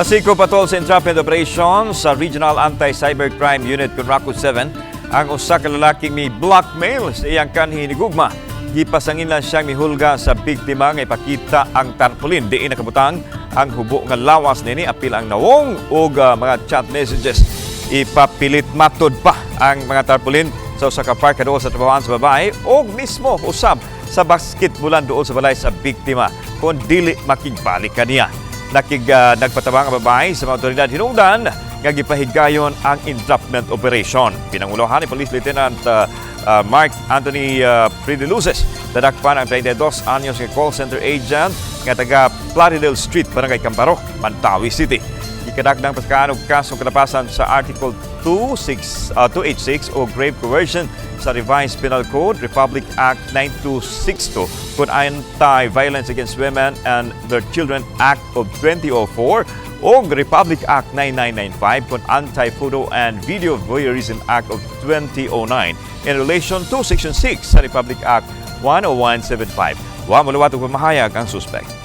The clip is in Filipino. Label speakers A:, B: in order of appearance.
A: Nasiko Patrol sa Entrapment Operation sa Regional Anti-Cybercrime Unit Conraco 7 ang usa ka lalaking may blackmail sa iyang kanhi ni Gugma. Gipasangin lang siyang mihulga sa biktima nga ipakita ang tarpaulin. Diin nakabutang ang hubo nga lawas nini apil ang nawong ug mga chat messages. Ipapilit matod pa ang mga tarpaulin sa usa ka park doon sa trabahoan sa babae o mismo usab sa basketbulan doon sa balay sa biktima kung dili makigbalik kaniya. Nagpatabang ang babae sa mga otoridad hinungdan nga gipahigayon ang entrapment operation. Pinangulohan ni Police Lieutenant Mark Anthony Pridiluces. Dadakpan ang 32 anyos nga call center agent nga taga Plaridel Street, Barangay Camparo, Mantawi City. Ikadakdang paskaan og kasong kalapasan sa Article 286 o grave coercion sa Revised Penal Code, Republic Act 9262, kung Anti-Violence Against Women and Their Children Act of 2004, o Republic Act 9995, kung Anti-Photo and Video Voyeurism Act of 2009 in relation to Section 6 sa Republic Act 10175. Wa malawat og pamahayag ang suspect.